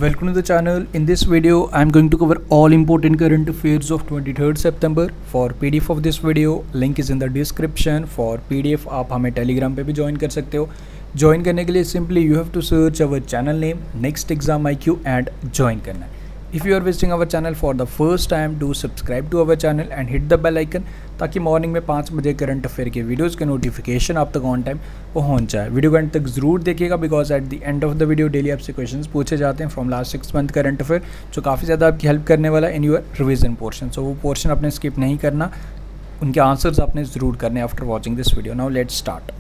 Welcome to the channel. In this video, I am going to cover all important current affairs of 23rd September. For PDF of this video, link is in the description. For PDF, आप हमें Telegram पे भी join कर सकते हो. Join करने के लिए simply you have to search our channel name next exam IQ and join करना है. If you are visiting our channel for the first time, do subscribe to our channel and hit the bell icon ताकि morning में 5 बजे current affair के videos के notification आप तक on time पहुंच जाए. वीडियो को एंड तक ज़रूर देखिएगा because at the end of the video daily आपसे क्वेश्चंस पूछे जाते हैं from last 6 month current affair जो काफ़ी ज़्यादा आपकी हेल्प करने वाला है इन यूर रिविजन पोर्शन. सो वो पोर्शन आपने स्किप नहीं करना, उनके आंसर्स आपने ज़रूर करने after watching this video. Now let's start.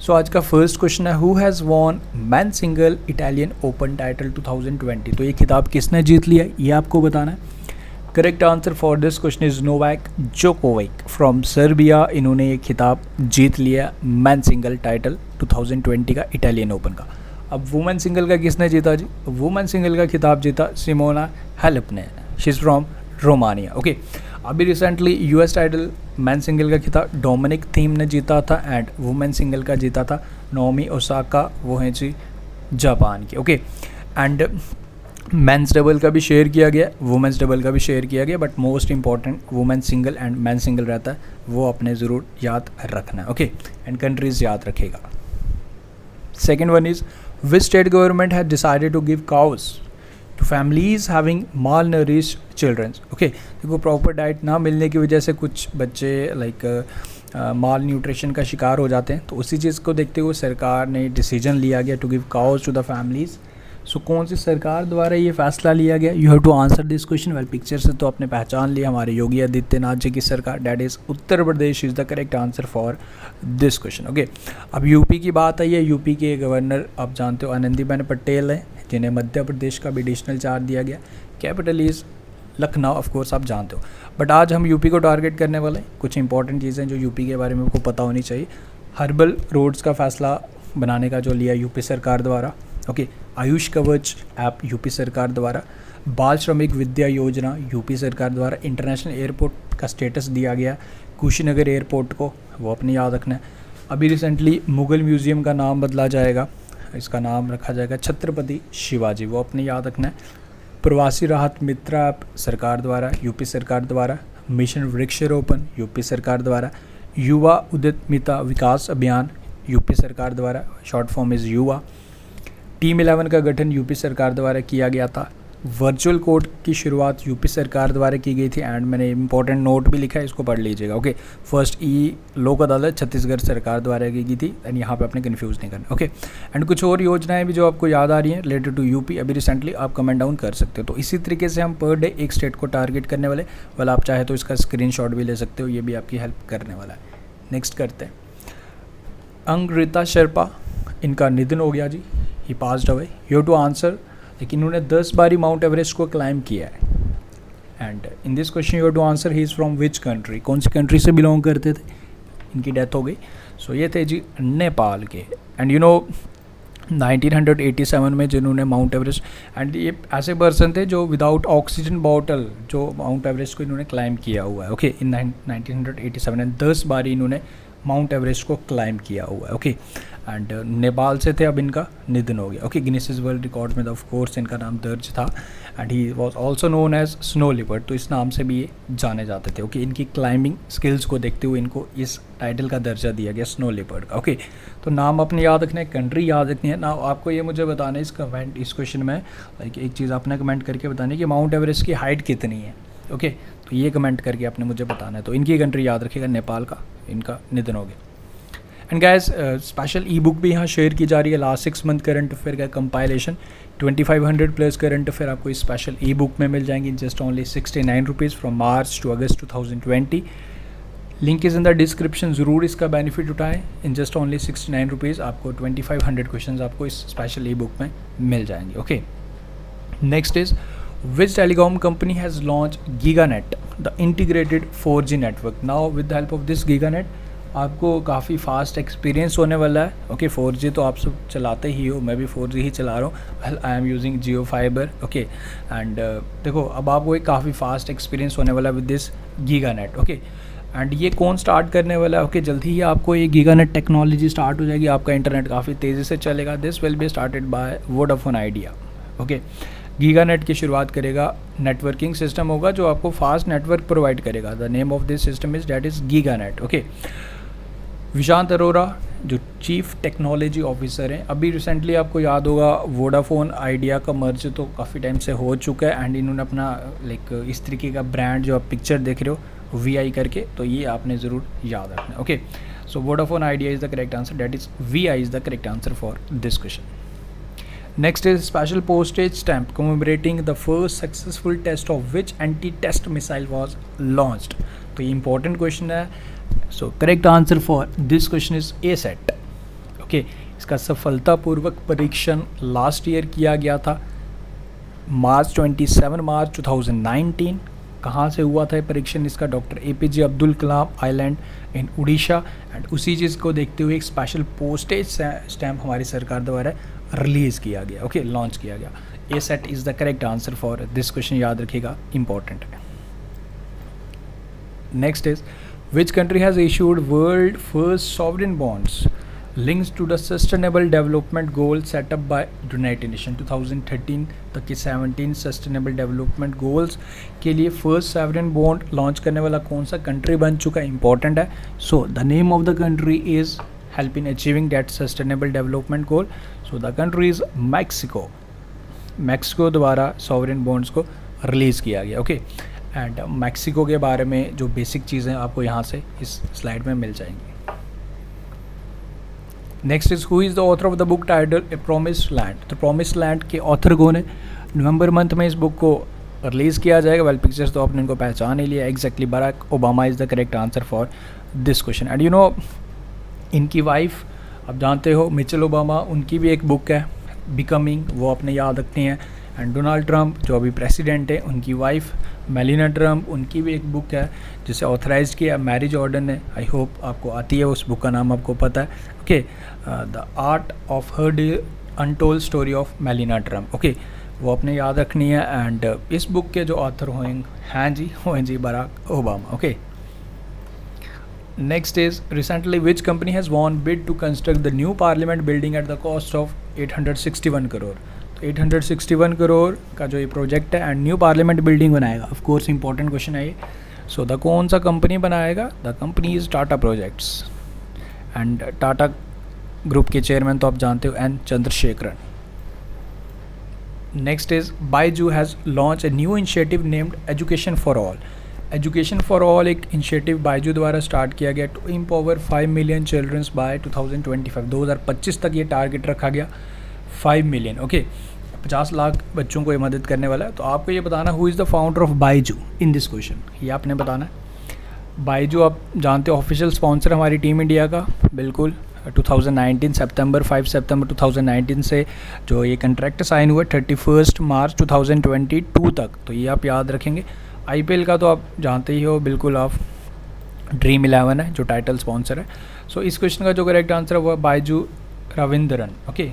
So आज का फर्स्ट क्वेश्चन है who has won men single Italian open title 2020. तो ये खिताब किसने जीत लिया ये आपको बताना है. Correct answer for this question is Novak Djokovic from Serbia. इन्होंने ये खिताब जीत लिया मैन सिंगल टाइटल 2020 का इटालियन ओपन का. अब वुमेन सिंगल का किसने जीता जी? वुमेन सिंगल का खिताब जीता सिमोना हालेप ने. She is from Romania. Okay. अभी recently US title men single का खिताब डोमिनिक थीम ने जीता था एंड वुमेन सिंगल का जीता था नाओमी ओसाका, वो हैं जी जापान की. ओके. एंड मेंस डबल का भी शेयर किया गया, वुमेंस डबल का भी शेयर किया गया, but most important women single and man single रहता है, वो अपने ज़रूर याद रखना है. ओके. एंड कंट्रीज़ याद रखेगा. Second one is which state government has decided to give cows to families having malnourished childrens. Okay. देखो प्रॉपर डाइट ना मिलने की वजह से कुछ बच्चे लाइक माल न्यूट्रिशन का शिकार हो जाते हैं, तो उसी चीज़ को देखते हुए सरकार ने डिसीजन लिया गया to give cows to the families. So कौन सी सरकार द्वारा ये फैसला लिया गया? You have to answer this question. Well picture से तो आपने पहचान लिया हमारे योगी आदित्यनाथ जी की सरकार, that is Uttar Pradesh is the correct answer for this question. Okay. अब यूपी की बात आई है. यूपी के गवर्नर आप जानते हो आनंदीबेन पटेल हैं जिन्हें मध्य प्रदेश का भी एडिशनल चार्ज दिया गया. Capital is Lucknow, of course आप जानते हो. बट आज हम यूपी को टारगेट करने वाले हैं. कुछ इंपॉर्टेंट चीज़ें जो यूपी के बारे में आपको पता होनी चाहिए. हर्बल रोड्स का फैसला बनाने का जो लिया यूपी सरकार द्वारा. ओके. आयुष कवच ऐप यूपी सरकार द्वारा. बाल श्रमिक विद्या योजना यूपी सरकार द्वारा. इंटरनेशनल एयरपोर्ट का स्टेटस दिया गया कुशीनगर एयरपोर्ट को, वो अपने याद रखना है. अभी रिसेंटली मुग़ल म्यूज़ियम का नाम बदला जाएगा, इसका नाम रखा जाएगा छत्रपति शिवाजी, वो अपने याद रखना है. प्रवासी राहत मित्र ऐप सरकार द्वारा यूपी सरकार द्वारा. मिशन वृक्षारोपण यूपी सरकार द्वारा. युवा उद्यमिता विकास अभियान यूपी सरकार द्वारा, शॉर्ट फॉर्म इज़ युवा. टीम 11 का गठन यूपी सरकार द्वारा किया गया था. वर्चुअल कोर्ट की शुरुआत यूपी सरकार द्वारा की गई थी एंड मैंने इंपॉर्टेंट नोट भी लिखा है, इसको पढ़ लीजिएगा. ओके. फर्स्ट लोक अदालत छत्तीसगढ़ सरकार द्वारा की गई थी एंड यहाँ पे आपने कन्फ्यूज़ नहीं करना. ओके. एंड कुछ और योजनाएं भी जो आपको याद आ रही हैं रिलेटेड टू यूपी अभी रिसेंटली आप कमेंट डाउन कर सकते हो. तो इसी तरीके से हम पर डे एक स्टेट को टारगेट करने वाले. वाला आप चाहे तो इसका स्क्रीनशॉट भी ले सकते हो, ये भी आपकी हेल्प करने वाला है. नेक्स्ट करते हैं. अंग्रिता शेरपा, इनका निधन हो गया जी. He passed away. You have to answer. लेकिन इन्होंने 10 बारी माउंट एवरेस्ट को क्लाइम किया है. And in this question you have to answer he is from which country. कौन सी कंट्री से बिलोंग करते थे? इनकी डेथ हो गई. सो ये थे जी नेपाल के. एंड यू नो 1987 में जिन्होंने माउंट एवरेस्ट, एंड ये ऐसे पर्सन थे जो विदाउट ऑक्सीजन बॉटल जो माउंट एवरेस्ट को इन्होंने क्लाइम किया हुआ है. ओके. इन 1987 एंड 10 बारी इन्होंने माउंट एवरेस्ट को क्लाइम किया हुआ है. ओके. एंड नेपाल से थे, अब इनका निधन हो गया. ओके. गिनीज वर्ल्ड रिकॉर्ड में ऑफ कोर्स इनका नाम दर्ज था and he was also known as snow leopard, तो इस नाम से भी ये जाने जाते थे. ओके. इनकी क्लाइंबिंग स्किल्स को देखते हुए इनको इस टाइटल का दर्जा दिया गया स्नो लिपर्ड का. ओके. तो नाम अपने याद रखना है, कंट्री याद रखनी है ना. आपको ये मुझे बताना है इस कमेंट इस क्वेश्चन में लाइक एक चीज़ आपने कमेंट करके बतानी है कि माउंट एवरेस्ट की हाइट कितनी है. ओके. तो ये कमेंट करके आपने मुझे बताना है. तो इनकी कंट्री याद रखिएगा, नेपाल का इनका निधन हो गया. And guys special E book भी यहाँ शेयर की जा रही है. लास्ट 6 मंथ करंट अफेयर का कंपाइलेशन 2500 प्लस करंट अफेयर आपको इस स्पेशल ई बुक में मिल जाएंगी just only 69 rupees from March two August 2020. Link is in the description. ज़रूर इसका बेनिफिट उठाएं. इन जस्ट ओनली 69 रुपीज़ आपको 2500 क्वेश्चन आपको इस स्पेशल ई बुक में मिल जाएंगे. Okay. Next is which telecom company has launch GigaNet the integrated 4G network. Now with the help of this GigaNet आपको काफ़ी फास्ट एक्सपीरियंस होने वाला है. ओके. 4G तो आप सब चलाते ही हो, मैं भी 4G ही चला रहा हूँ. Well I am using Jio fibre. Okay. And देखो अब आपको एक काफ़ी फास्ट एक्सपीरियंस होने वाला है विद दिस गीगानेट. ओके. एंड ये कौन स्टार्ट करने वाला है? ओके. जल्दी ही आपको ये गीगानेट टेक्नोलॉजी स्टार्ट हो जाएगी. आपका इंटरनेट काफ़ी तेज़ी से चलेगा. This will be started by Vodafone Idea. Okay. GigaNet की शुरुआत करेगा। नेटवर्किंग सिस्टम होगा जो आपको फास्ट नेटवर्क प्रोवाइड करेगा। The name of this system is that is GigaNet. Okay, Vishant Arora जो चीफ टेक्नोलॉजी ऑफिसर हैं, अभी रिसेंटली आपको याद होगा वोडाफोन आइडिया का मर्ज तो काफ़ी टाइम से हो चुका है, एंड इन्होंने अपना लाइक इस तरीके का ब्रांड जो आप पिक्चर देख रहे हो VI करके, तो ये आपने ज़रूर याद रखना। Okay, so Vodafone Idea is the correct answer, that is VI is the correct answer for this question. Next is special postage stamp commemorating the first successful test of which anti test missile was launched. तो ये important question है। So correct answer for this question is ASAT। Okay, इसका सफलतापूर्वक परीक्षण last year किया गया था, 27 मार्च 2019। कहाँ से हुआ था ये परीक्षण इसका? Doctor APJ Abdul Kalam island in Orissa. And उसी चीज़ को देखते हुए एक स्पेशल पोस्टेज स्टैम्प हमारी सरकार द्वारा रिलीज़ किया गया। ओके, लॉन्च किया गया। ASAT is the correct answer for this question, याद रखिएगा, इंपॉर्टेंट है। Next is which country has issued world first sovereign bonds linked to the sustainable development goal set up by United Nations 2013 तक के 17 sustainable development goals के लिए first sovereign bond launch करने वाला कौन सा कंट्री बन चुका है? इंपॉर्टेंट है। सो the name of the country is help in achieving that sustainable development goal. So the country is Mexico. Mexico द्वारा सॉवरेन बॉन्ड्स को रिलीज़ किया गया। ओके, एंड मैक्सिको के बारे में जो बेसिक चीज़ें आपको यहाँ से इस स्लाइड में मिल जाएंगी। Next is who is the author of the book title A promised land. तो प्रॉमिस्ड लैंड के ऑथर कौन है? नवंबर मंथ में इस बुक को रिलीज़ किया जाएगा। वेल, पिक्चर्स तो आपने इनको पहचान ही लिया। Exactly Barack Obama is the correct answer for this question. And you know इनकी वाइफ आप जानते हो मिचेल ओबामा, उनकी भी एक बुक है बिकमिंग, वो आपने याद रखनी है। एंड डोनाल्ड ट्रंप जो अभी प्रेसिडेंट है, उनकी वाइफ मेलिना ट्रंप, उनकी भी एक बुक है जिसे ऑथराइज किया मैरिज ऑर्डर ने। आई होप आपको आती है, उस बुक का नाम आपको पता है। Okay, the art of her untold story of melaena Trump. Okay, वो आपने याद रखनी है। एंड इस बुक के जो ऑथर हैं जी Barack Obama. Okay, next is recently which company has won bid to construct the new Parliament building at the cost of 861 crore. 861 crore का जो ये प्रोजेक्ट है एंड न्यू पार्लियामेंट बिल्डिंग बनाएगा। ऑफ कोर्स इंपॉर्टेंट क्वेश्चन है ये। So the कौन सा company बनाएगा? The company is Tata projects. And Tata group के चेयरमैन तो आप जानते हो N Chandrasekaran. Next is Byju has launched a new initiative named education for all. Education for all एक इनिशिएटिव बायजू द्वारा स्टार्ट किया गया to empower 5 million childrens by 2025। 2025 तक ये टारगेट रखा गया 5 मिलियन। ओके, 50 लाख बच्चों को ये मदद करने वाला है। तो आपको ये बताना who is the founder of Byju in this question, ये आपने बताना है। बायजू आप जानते हो ऑफिशियल स्पॉन्सर हमारी टीम इंडिया का, बिल्कुल 2019 सितंबर 5 सितंबर 2019 से जो ये कंट्रैक्ट साइन हुआ 31 मार्च 2022 तक, तो ये आप याद रखेंगे। IPL का तो आप जानते ही हो, बिल्कुल आप ड्रीम 11 है जो टाइटल स्पॉन्सर है। सो इस क्वेश्चन का जो करेक्ट आंसर है वो Byju Raveendran. Okay,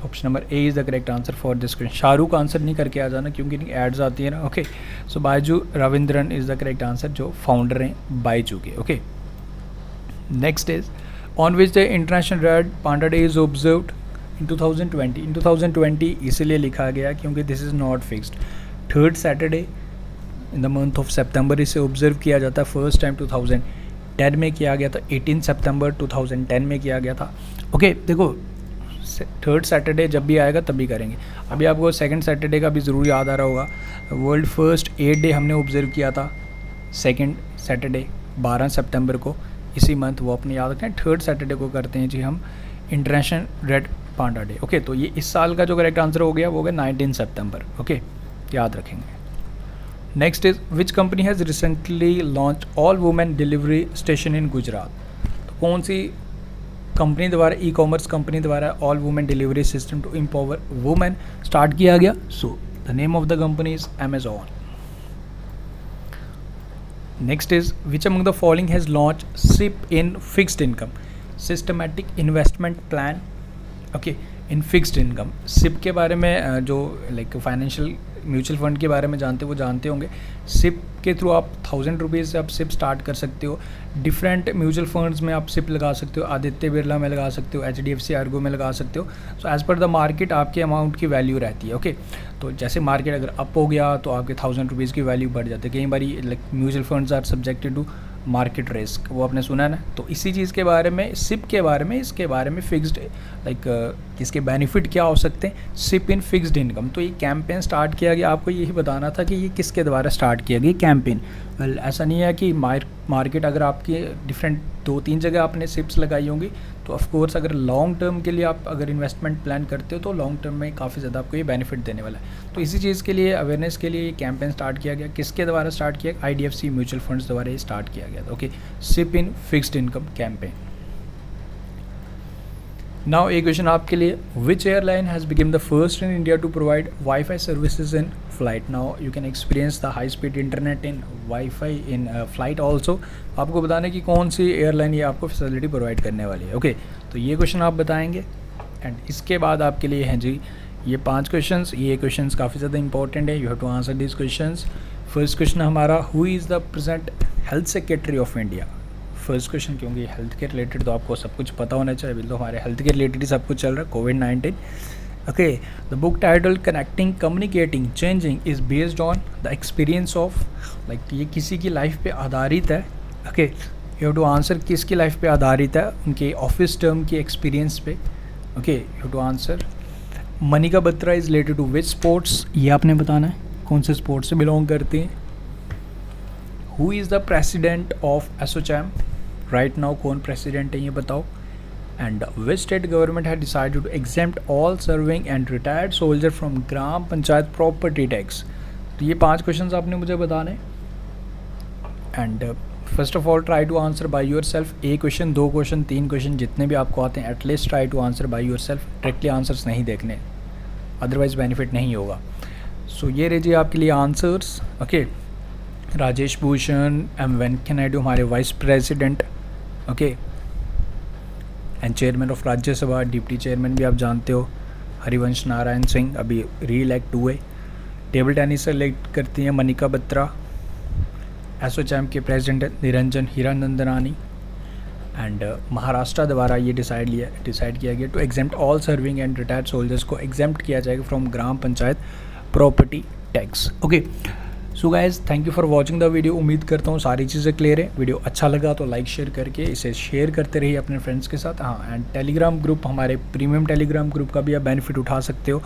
option number A is the correct answer for this question. Shahrukh answer नहीं करके आ जाना क्योंकि इनकी एड्स आती है ना। Okay, so Byju Raveendran is the correct answer, जो फाउंडर हैं बायजू के। Okay, next is on which the international red panda day is observed in 2020। In 2020 इसलिए लिखा गया क्योंकि this is not fixed. 3rd Saturday in the month of सितंबर इसे observe किया जाता है। फर्स्ट टाइम 2010 में किया गया था, 18 सितंबर 2010 में किया गया था। ओके, देखो 3rd सैटरडे जब भी आएगा तभी करेंगे। अभी आपको 2nd सैटरडे का भी ज़रूर याद आ रहा होगा। वर्ल्ड फर्स्ट एड डे हमने ऑब्जर्व किया था 2nd सैटरडे 12 सितंबर को, इसी मंथ, वो अपने याद रखें। 3rd सैटरडे को करते हैं जी हम international red panda day. Okay, तो ये इस साल का जो करेक्ट आंसर हो गया वो हो गया 19 सितंबर। ओके, याद रखेंगे। Next is which company has recently launch all women delivery station in Gujarat. तो कौन सी कंपनी द्वारा, ई-कॉमर्स कंपनी द्वारा all women delivery system to empower women start किया गया? So the name of the company is Amazon. Next is which among the following has launched SIP in fixed income, systematic investment plan. Okay, in fixed income. SIP के बारे में जो like financial mutual fund के बारे में जानते हो वो जानते होंगे। सिप के थ्रू आप 1000 रुपीज़ से आप सिप स्टार्ट कर सकते हो। डिफरेंट म्यूचुअल फंड्स में आप सिप लगा सकते हो, आदित्य बिरला में लगा सकते हो, HDFC अर्गो में लगा सकते हो। So as per the market आपके अमाउंट की वैल्यू रहती है। ओके, तो जैसे मार्केट अगर अप हो गया तो आपके 1000 रुपीज़ की वैल्यू बढ़ जाती है। कई बार like mutual funds are subjected to market risk, वो आपने सुना है ना। तो इसी चीज़ के बारे में, सिप के बारे में, इसके बारे में फिक्स्ड लाइक इसके बेनिफिट क्या हो सकते हैं, सिप इन फिक्स्ड इनकम। तो ये कैंपेन स्टार्ट किया गया, आपको यही बताना था कि ये किसके द्वारा स्टार्ट किया गया कैंपेन। वेल ऐसा नहीं है कि मार्केट अगर आपकी डिफरेंट 2-3 जगह आपने सिप्स लगाई होंगी तो ऑफ कोर्स अगर लॉन्ग टर्म के लिए आप अगर इन्वेस्टमेंट प्लान करते हो तो लॉन्ग टर्म में काफ़ी ज़्यादा आपको ये बेनिफिट देने वाला है। तो इसी चीज़ के लिए, अवेयरनेस के लिए ये कैंपेन स्टार्ट किया गया। किसके द्वारा स्टार्ट किया? IDFC म्यूचुअल फंड्स द्वारा ये स्टार्ट किया गया था। Okay, SIP in fixed income campaign. Now एक क्वेश्चन आपके लिए, which airline has become the first in India to provide wifi services in flight? Now you can experience the high speed internet in wifi in flight also. आपको बताना है कि कौन सी airline ये आपको फैसिलिटी प्रोवाइड करने वाली है। ओके, तो ये क्वेश्चन आप बताएंगे एंड इसके बाद आपके लिए हैं जी ये 5 क्वेश्चंस। ये क्वेश्चंस काफ़ी ज़्यादा इंपॉर्टेंट है, you have to answer this questions. First question हमारा, who is the present health secretary of India? First question, क्योंकि हेल्थ के रिलेटेड तो आपको सब कुछ पता होना चाहिए, बिल्कुल हमारे हेल्थ के रिलेटेड ही सब कुछ चल रहा है, कोविड-19। Okay, the book title connecting, communicating, changing is based on the experience of, like ये किसी की लाइफ पे आधारित है। Okay, you have to answer किसकी लाइफ पे आधारित है, उनके ऑफिस टर्म के एक्सपीरियंस पे। Okay, you have to answer. Manika Batra is related to which sports? ये आपने बताना है कौन से स्पोर्ट्स से बिलोंग करते हैं। Who is the president of ASSOCHAM? Right now कौन प्रेसिडेंट है ये बताओ। And which state government had decided to exempt all serving and retired soldier from gram panchayat property tax? तो ये 5 क्वेश्चन आपने मुझे बताने and first of all try to answer by yourself. 1 question, 2 question, 3 question जितने भी आपको आते हैं at least try to answer by your self. Directly answers नहीं देखने, अदरवाइज बेनिफिट नहीं होगा। सो ये रहिए आपके लिए answers. Okay, Rajesh Bhushan, M Venkaiah Naidu हमारे vice president, okay, and chairman of Rajya Sabha, deputy chairman भी आप जानते हो, हरिवंश नारायण सिंह अभी री इलेक्ट हुए। टेबल टेनिस से इलेक्ट करती हैं मनिका बत्रा। एसोचैम के प्रेसिडेंट निरंजन हीरानंदनानी। एंड महाराष्ट्र द्वारा ये डिसाइड किया गया to exempt all serving and retired soldiers को एग्जेम्प्ट किया जाएगा from gram panchayat property tax. Okay, so guys thank you for watching the video. उम्मीद करता हूँ सारी चीज़ें क्लियर है। वीडियो अच्छा लगा तो लाइक शेयर करके इसे शेयर करते रहिए अपने फ्रेंड्स के साथ। हाँ, एंड टेलीग्राम ग्रुप, हमारे प्रीमियम टेलीग्राम ग्रुप का भी आप बेनिफिट उठा सकते हो।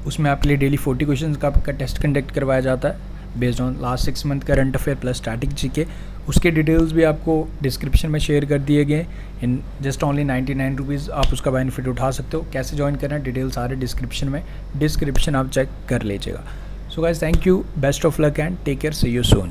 उसमें आपके लिए डेली 40 क्वेश्चन का आपका टेस्ट कंडक्ट करवाया जाता है based on last 6 month current affair plus static GK. उसके डिटेल्स भी आपको डिस्क्रिप्शन में शेयर कर दिए गए इन जस्ट ओनली 99 रुपीज़। आप उसका बेनिफिट उठा सकते हो। कैसे ज्वाइन करना है डिटेल्स सारे डिस्क्रिप्शन आप चेक कर लीजिएगा। So guys, thank you, best of luck and take care, see you soon.